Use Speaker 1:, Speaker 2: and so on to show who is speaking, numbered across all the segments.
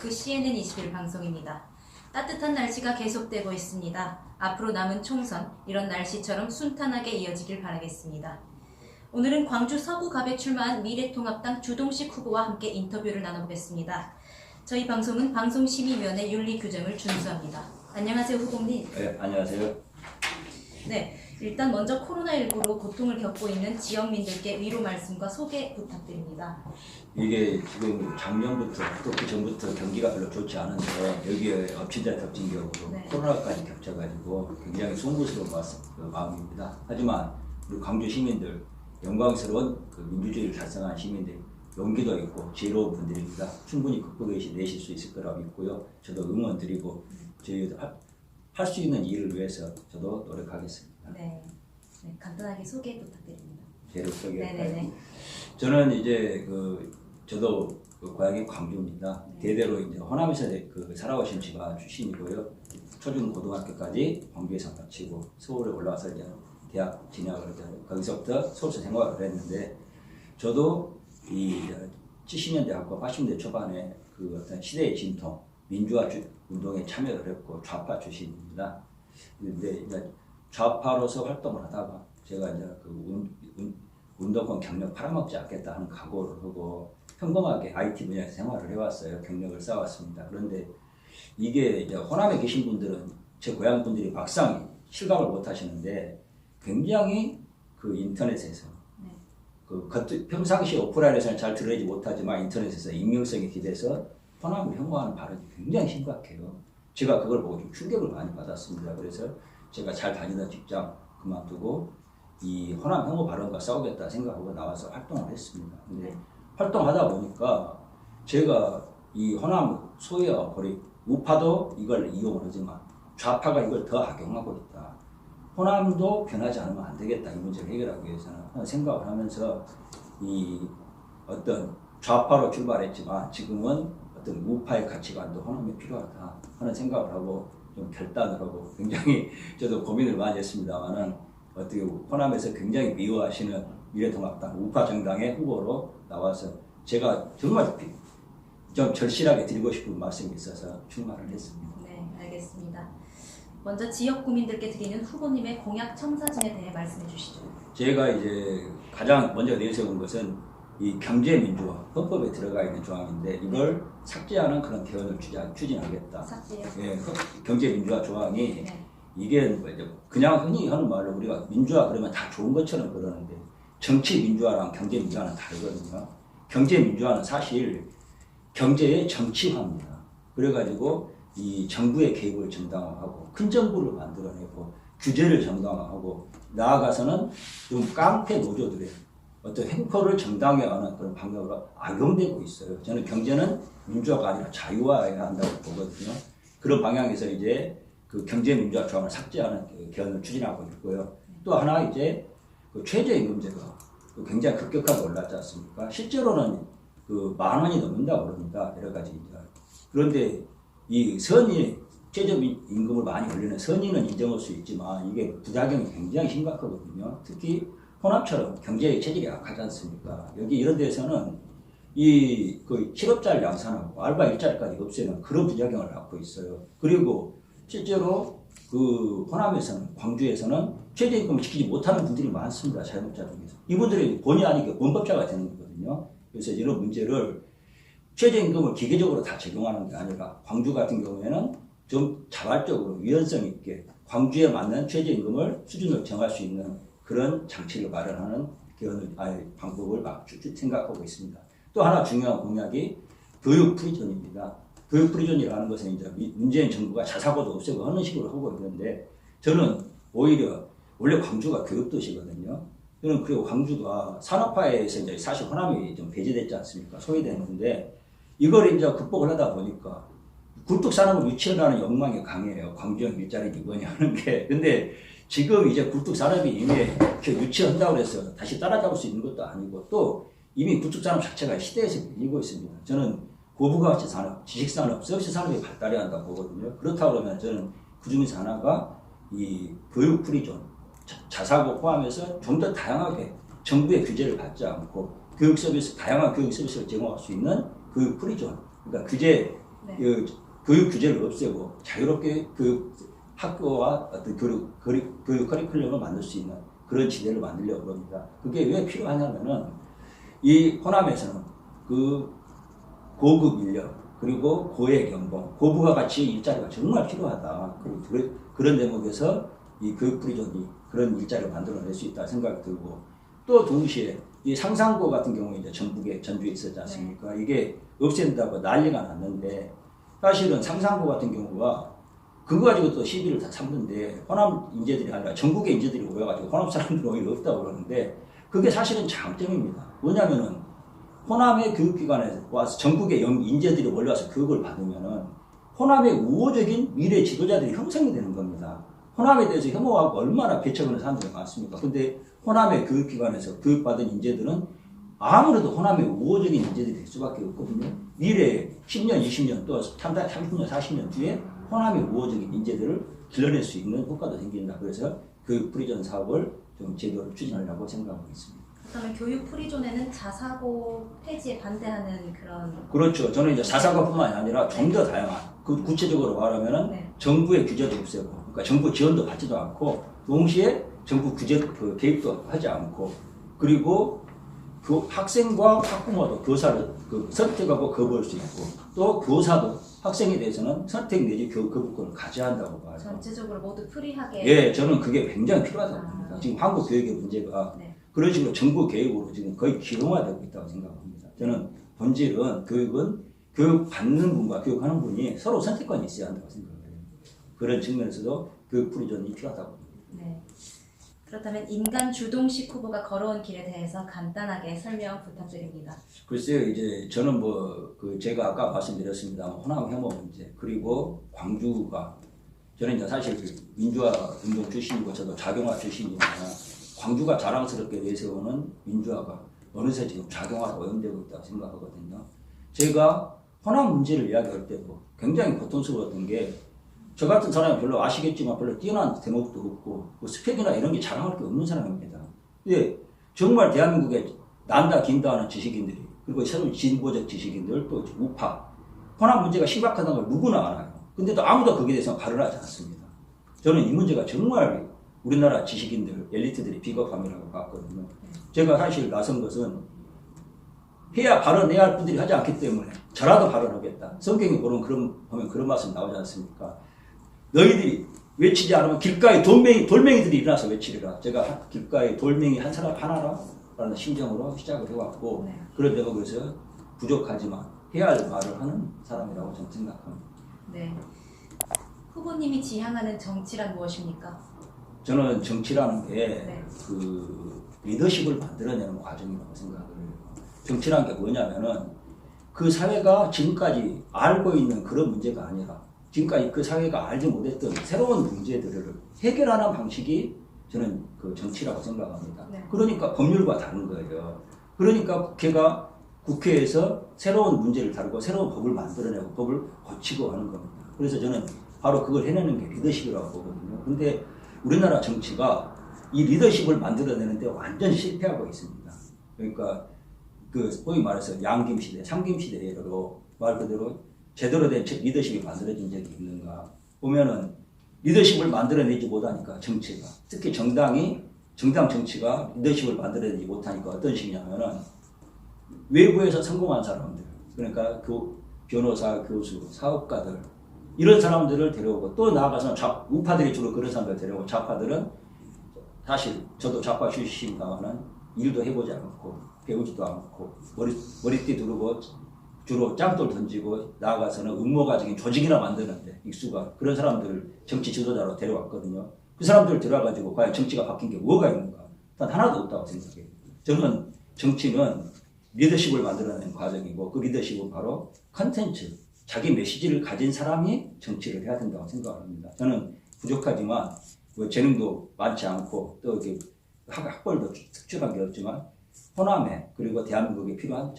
Speaker 1: 네트워크 CNN21 방송입니다. 따뜻한 날씨가 계속되고 있습니다. 앞으로 남은 총선, 이런 날씨처럼 순탄하게 이어지길 바라겠습니다. 오늘은 광주 서구갑에 출마한 미래통합당 주동식 후보와 함께 인터뷰를 나눠보겠습니다. 저희 방송은 방송심의위원회 윤리규정을 준수합니다. 안녕하세요, 후보님.
Speaker 2: 네, 안녕하세요.
Speaker 1: 네, 일단 먼저 코로나19로 고통을 겪고 있는 지역민들께 위로 말씀과 소개 부탁드립니다.
Speaker 2: 이게 지금 작년부터 또 그 전부터 경기가 별로 좋지 않은데 여기에 엎친데 덮친 격으로
Speaker 1: 네.
Speaker 2: 코로나까지 겹쳐가지고 굉장히 송구스러운 마음입니다. 하지만 우리 광주 시민들, 영광스러운 그 민주주의를 달성한 시민들, 용기도 있고 지혜로운 분들입니다. 충분히 극복해내실 수 있을 거라고 믿고요. 저도 응원드리고 저희도 할 수 있는 일을 위해서 저도 노력하겠습니다.
Speaker 1: 네, 간단하게 소개 부탁드립니다.
Speaker 2: 제로 소개할까요?
Speaker 1: 네네네.
Speaker 2: 저는 이제 저도 고향이 광주입니다.
Speaker 1: 네.
Speaker 2: 대대로 이제 호남에서 살아오신 집안 출신이고요. 초중 고등학교까지 광주에서 마치고 서울에 올라와서 이제 대학 진학을 해서 거기서부터 서울에서 생활을 했는데, 저도 이 70년대 하고 80년대 초반에 그 어떤 시대의 진통, 민주화 운동에 참여를 했고 좌파 출신입니다. 근데 이제 좌파로서 활동을 하다가 제가 이제 운동권 경력 팔아먹지 않겠다 하는 각오를 하고 평범하게 IT 분야에서 생활을 해왔어요. 경력을 쌓아왔습니다. 그런데 이게 이제 호남에 계신 분들은 제 고향 분들이 막상 실감을 못 하시는데, 굉장히 그 인터넷에서 평상시 오프라인에서는 잘 드러내지 못하지만 인터넷에서 익명성이 기대서 호남을 혐오하는 발언이 굉장히 심각해요. 제가 그걸 보고 좀 충격을 많이 받았습니다. 그래서 제가 잘 다니던 직장 그만두고 이 호남 혐오 발언과 싸우겠다 생각하고 나와서 활동을 했습니다. 근데 활동하다 보니까 제가 이 호남 소외와 고립, 우파도 이걸 이용을 하지만 좌파가 이걸 더 악용하고 있다. 호남도 변하지 않으면 안 되겠다. 이 문제를 해결하기 위해서는 생각을 하면서 이 어떤 좌파로 출발했지만 지금은 어떤 우파의 가치관도 호남에 필요하다 하는 생각을 하고 좀 결단을 하고 굉장히 저도 고민을 많이 했습니다만은 어떻게 호남에서 굉장히 미워하시는 미래통합당 우파 정당의 후보로 나와서 제가 정말 좀 절실하게 드리고 싶은 말씀이 있어서 출마를 했습니다.
Speaker 1: 네, 알겠습니다. 먼저 지역 구민들께 드리는 후보님의 공약 청사진에 대해 말씀해 주시죠. 제가
Speaker 2: 이제 가장 먼저 내세운 것은 이 경제민주화, 헌법에 들어가 있는 조항인데 이걸 삭제하는 그런 개헌을 추진하겠다.
Speaker 1: 삭제요?
Speaker 2: 예, 경제민주화 조항이 이게 그냥 흔히 하는 말로 우리가 민주화 그러면 다 좋은 것처럼 그러는데 정치민주화랑 경제민주화는 다르거든요. 경제민주화는 사실 경제의 정치화입니다. 그래가지고 이 정부의 개입을 정당화하고 큰 정부를 만들어내고 규제를 정당화하고 나아가서는 좀 깡패 노조들의 어떤 횡포를 정당화하는 그런 방향으로 악용되고 있어요. 저는 경제는 민주화가 아니라 자유화해야 한다고 보거든요. 그런 방향에서 이제 그 경제민주화 조항을 삭제하는 개헌을 추진하고 있고요. 또 하나 이제 그 최저임금제가 굉장히 급격하게 올랐지 않습니까? 실제로는 그 10,000원이 넘는다고 그럽니다. 여러 가지. 그런데 이 최저임금을 많이 올리는 선의는 인정할 수 있지만 이게 부작용이 굉장히 심각하거든요. 특히 호남처럼 경제의 체질이 약하지 않습니까? 여기 이런 데서는 그 실업자를 양산하고 알바 일자리까지 없애는 그런 부작용을 갖고 있어요. 그리고 실제로 그 호남에서는, 광주에서는 최저임금을 지키지 못하는 분들이 많습니다. 자영업자 중에서. 이분들이 본의 아니게 범법자가 되는 거거든요. 그래서 이런 문제를 최저임금을 기계적으로 다 적용하는 게 아니라 광주 같은 경우에는 좀 자발적으로 유연성 있게 광주에 맞는 최저임금을 수준을 정할 수 있는 그런 장치를 마련하는 방법을 생각하고 있습니다. 또 하나 중요한 공약이 교육 프리존입니다. 교육 프리존이라는 것은 이제 문재인 정부가 자사고도 없애고 하는 식으로 하고 있는데, 저는 오히려 원래 광주가 교육도시거든요. 저는 그리고 광주가 산업화에서 이제 사실 호남이 좀 배제됐지 않습니까? 소외됐는데 이걸 이제 극복을 하다 보니까 굴뚝산업을 유치하라는 욕망이 강해요. 광주형 일자리 이번이 하는 게. 근데 지금 이제 굴뚝산업이 이미 유치한다고 해서 다시 따라잡을 수 있는 것도 아니고, 또 이미 굴뚝산업 자체가 시대에서 밀리고 있습니다. 저는 고부가치 산업, 지식산업, 서비스 산업이 발달해야 한다고 보거든요. 그렇다고 그러면 저는 그 중에서 하나가 이 교육 프리존, 자사고 포함해서 좀 더 다양하게 정부의 규제를 받지 않고 다양한 교육 서비스를 제공할 수 있는 교육 프리존, 그러니까 규제
Speaker 1: 네.
Speaker 2: 그 교육 규제를 없애고 자유롭게 그 학교와 어떤 교육 커리큘럼을 만들 수 있는 그런 지대를 만들려고 합니다. 그게 왜 필요하냐면은 이 호남에서는 그 고급 인력 그리고 고액 연봉, 고부가 가치 일자리가 정말 필요하다. 그런 대목에서 이 교육 프리존이 그런 일자리를 만들어낼 수 있다 생각이 들고 또 동시에 이 상상고 같은 경우에 이제 전북에 전주에 있었지 않습니까? 이게 없앤다고 난리가 났는데 사실은 상상고 같은 경우가 그거 가지고 또 시비를 다 삼는데 호남 인재들이 아니라 전국의 인재들이 모여가지고 호남 사람들이 오히려 없다고 그러는데 그게 사실은 장점입니다. 뭐냐면은 호남의 교육기관에 와서 전국의 인재들이 몰려와서 교육을 받으면은 호남의 우호적인 미래 지도자들이 형성이 되는 겁니다. 호남에 대해서 혐오하고 얼마나 배척하는 사람들이 많습니까? 근데 호남의 교육기관에서 교육받은 인재들은 아무래도 호남의 우호적인 인재들이 될 수밖에 없거든요. 미래에 10년, 20년 또 30년, 40년 뒤에 호남의 우호적인 인재들을 길러낼 수 있는 효과도 생긴다. 그래서 교육 프리존 사업을 좀 제도를 추진하려고 생각하고 있습니다.
Speaker 1: 그러면 교육 프리존에는 자사고 폐지에 반대하는 그런
Speaker 2: 그렇죠. 저는 이제 자사고뿐만이 아니라 좀 더 다양한 구체적으로 말하면은
Speaker 1: 네.
Speaker 2: 정부의 규제도 없애고, 그러니까 정부 지원도 받지도 않고, 동시에 정부 규제 개입도 하지 않고, 그리고 학생과 학부모도 교사를 선택하고 거부할 수 있고, 또 교사도 학생에 대해서는 선택 내지 거부권을 가져야 한다고 봐요.
Speaker 1: 전체적으로 모두 프리하게.
Speaker 2: 예, 저는 그게 굉장히 필요하다고 봅니다. 지금 한국 교육의 문제가
Speaker 1: 네.
Speaker 2: 그런 식으로 정부 개입으로 지금 거의 기능화되고 있다고 생각합니다. 저는 본질은 교육은 교육받는 분과 교육하는 분이 서로 선택권이 있어야 한다고 생각해요. 그런 측면에서도 교육 프리존이 필요하다고 봅니다.
Speaker 1: 네. 그렇다면 인간 주동식 후보가 걸어온 길에 대해서 간단하게 설명 부탁드립니다.
Speaker 2: 글쎄요, 이제 저는 제가 아까 말씀드렸습니다. 호남 혐오 문제, 그리고 광주가, 저는 이제 사실 민주화 운동 출신이고 저도 작용화 출신이니까 광주가 자랑스럽게 내세우는 민주화가 어느새 지금 작용화로 오염되고 있다고 생각하거든요. 제가 호남 문제를 이야기할 때도 굉장히 고통스러웠던 게, 저 같은 사람이 별로 아시겠지만 별로 뛰어난 대목도 없고 스펙이나 이런 게 자랑할 게 없는 사람입니다. 근데 정말 대한민국에 난다 긴다 하는 지식인들이, 그리고 새로운 진보적 지식인들, 또 우파, 호남 문제가 심각하다는 걸 누구나 알아요. 근데 또 아무도 거기에 대해서 발언하지 않습니다. 저는 이 문제가 정말 우리나라 지식인들, 엘리트들이 비겁함이라고 봤거든요. 제가 사실 나선 것은 해야 발언해야 할 분들이 하지 않기 때문에 저라도 발언하겠다. 성경에 보면 그런 말씀 나오지 않습니까? 너희들이 외치지 않으면 길가에 돌멩이들이 일어나서 외치리라. 제가 길가에 돌멩이 한 사람 하나라 라는 심정으로 시작을 해왔고,
Speaker 1: 네.
Speaker 2: 그런 대목에서 부족하지만 해야 할 말을 하는 사람이라고 저는 생각합니다.
Speaker 1: 네. 후보님이 지향하는 정치란 무엇입니까?
Speaker 2: 저는 정치라는 게
Speaker 1: 네.
Speaker 2: 리더십을 만들어내는 과정이라고 생각을 해요. 정치라는 게 뭐냐면은 그 사회가 지금까지 알고 있는 그런 문제가 아니라 지금까지 그 사회가 알지 못했던 새로운 문제들을 해결하는 방식이 저는 그 정치라고 생각합니다.
Speaker 1: 네.
Speaker 2: 그러니까 법률과 다른 거예요. 그러니까 국회에서 새로운 문제를 다루고 새로운 법을 만들어내고 법을 고치고 하는 겁니다. 그래서 저는 바로 그걸 해내는 게 리더십이라고 보거든요. 근데 우리나라 정치가 이 리더십을 만들어내는데 완전 실패하고 있습니다. 그러니까 소위 말해서 양김시대, 삼김시대로 말 그대로 제대로 된 리더십이 만들어진 적이 있는가 보면은 리더십을 만들어내지 못하니까 정치가, 특히 정당 정치가 리더십을 만들어내지 못하니까 어떤 식이냐면은 외부에서 성공한 사람들, 그러니까 변호사, 교수, 사업가들, 이런 사람들을 데려오고, 또 나아가서 우파들이 주로 그런 사람들을 데려오고, 좌파들은 사실 저도 좌파 출신입니다만은 일도 해보지 않고 배우지도 않고 머리띠 두르고 주로 짱돌 던지고 나아가서는 음모가적인 조직이나 만드는데 익수가, 그런 사람들을 정치 지도자로 데려왔거든요. 그 사람들을 데려와가지고 과연 정치가 바뀐 게 뭐가 있는가? 단 하나도 없다고 생각해요. 저는 정치는 리더십을 만들어내는 과정이고, 그 리더십은 바로 컨텐츠, 자기 메시지를 가진 사람이 정치를 해야 된다고 생각합니다. 저는 부족하지만 재능도 많지 않고 또 이렇게 학벌도 특출한 게 없지만 호남에, 그리고 대한민국에 필요한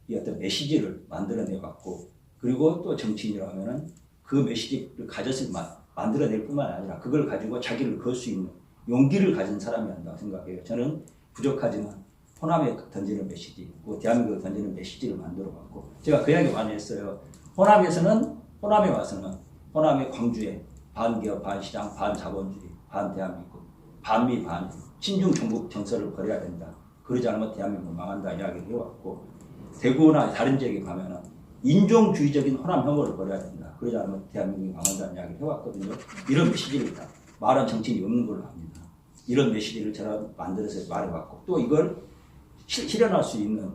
Speaker 2: 이 어떤 메시지를 만들어내갖고, 그리고 또 정치인이라면은 그 메시지를 가져서 만들어낼 뿐만 아니라 그걸 가지고 자기를 걸 수 있는 용기를 가진 사람이 한다고 생각해요. 저는 부족하지만 호남에 던지는 메시지, 대한민국에 던지는 메시지를 만들어갖고, 제가 그 이야기 많이 했어요. 호남에 와서는 호남의 광주에 반기업, 반시장, 반자본주의, 반대한민국, 반미, 반 친중 종북 정서를 버려야 된다. 그러지 않으면 대한민국 망한다 이야기를 해왔고, 대구나 다른 지역에 가면은 인종주의적인 호남 혐오를 버려야 된다. 그러지 않으면 대한민국이 망한다는 이야기를 해왔거든요. 이런 메시지를 다 말한 정치인이 없는 걸로 압니다. 이런 메시지를 제가 만들어서 말해왔고, 또 이걸 실현할 수 있는,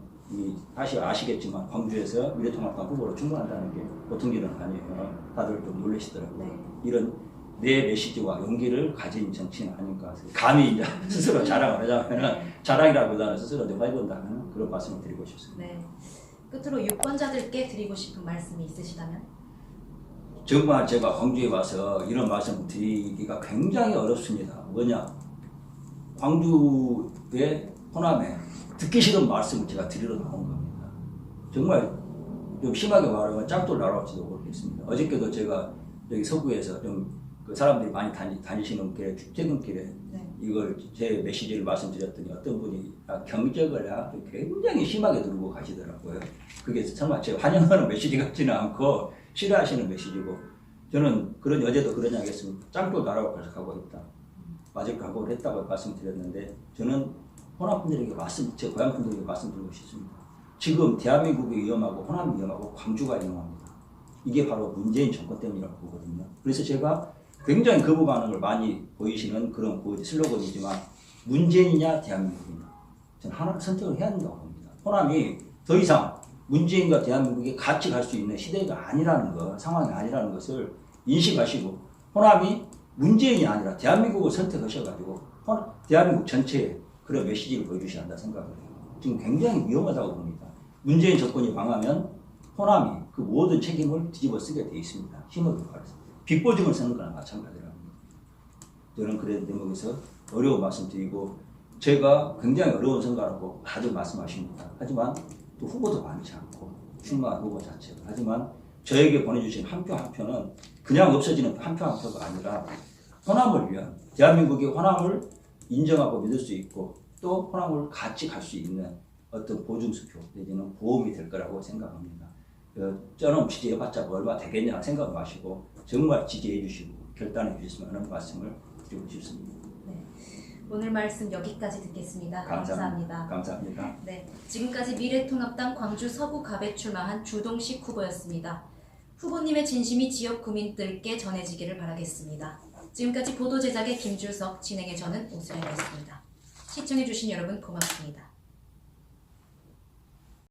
Speaker 2: 다시 아시겠지만 광주에서 미래통합당 후보로 출마한다는 게 보통 일은 아니에요. 다들 좀 놀라시더라고요.
Speaker 1: 네.
Speaker 2: 이런 내 메시지와 용기를 가진 정치인 아닌가. 감히 이제 스스로 자랑을 하자면은,
Speaker 1: 네.
Speaker 2: 자랑이라기보다는 스스로 좀 해본다는 그런 말씀을 드리고 싶습니다.
Speaker 1: 네. 끝으로 유권자들께 드리고 싶은 말씀이 있으시다면?
Speaker 2: 정말 제가 광주에 와서 이런 말씀 드리기가 굉장히 어렵습니다. 뭐냐, 광주의 호남에 듣기 싫은 말씀을 제가 드리러 나온 겁니다. 정말 좀 심하게 말하면 짝돌 날아올지도 모르겠습니다. 어저께도 제가 여기 서구에서 좀 그 사람들이 많이 다니시는 길에, 출퇴근길에
Speaker 1: 네.
Speaker 2: 이걸 제 메시지를 말씀드렸더니 어떤 분이 경적을 굉장히 심하게 들고 가시더라고요. 그게 정말 제가 환영하는 메시지 같지는 않고 싫어하시는 메시지고, 저는 그런 어제도 그런 이야기 했습니다. 짱돌 나라고 가고 있다. 맞을 각오를 했다고 말씀드렸는데, 저는 호남 분들에게 제 고향 분들에게 말씀드리고 싶습니다. 지금 대한민국이 위험하고 호남이 위험하고 광주가 위험합니다. 이게 바로 문재인 정권 때문이라고 보거든요. 그래서 제가 굉장히 거부 반응을 많이 보이시는 그런 슬로건이지만, 문재인이냐 대한민국이냐, 저는 하나를 선택을 해야 된다고 봅니다. 호남이 더 이상 문재인과 대한민국이 같이 갈 수 있는 시대가 아니라는 것, 상황이 아니라는 것을 인식하시고, 호남이 문재인이 아니라 대한민국을 선택하셔가지고 대한민국 전체에 그런 메시지를 보여주셔야 한다 생각을 해요. 지금 굉장히 위험하다고 봅니다. 문재인 정권이 망하면 호남이 그 모든 책임을 뒤집어 쓰게 돼 있습니다. 힘을 발휘해서 빅보증을 쓰는 거나 마찬가지라고 합니다. 저는 그런 대목에서 어려운 말씀드리고, 제가 굉장히 어려운 생각하고 다들 말씀하십니다. 하지만 또 후보도 많지 않고 출마한 후보 자체가, 하지만 저에게 보내주신 한 표 한 표는 그냥 없어지는 한 표 한 표가 아니라 호남을 위한, 대한민국이 호남을 인정하고 믿을 수 있고 또 호남을 같이 갈 수 있는 어떤 보증수표 내지는 보험이 될 거라고 생각합니다. 저는 지지해봤자 얼마 되겠냐 생각 마시고 정말 지지해 주시고 결단해 주셨으면 하는 말씀을 드리고 싶습니다.
Speaker 1: 네. 오늘 말씀 여기까지 듣겠습니다.
Speaker 2: 감사합니다.
Speaker 1: 감사합니다. 네. 지금까지 미래통합당 광주 서구갑에 출마한 주동식 후보였습니다. 후보님의 진심이 지역 구민들께 전해지기를 바라겠습니다. 지금까지 보도 제작의 김주석, 진행의 저는 오수연이었습니다. 시청해주신 여러분 고맙습니다.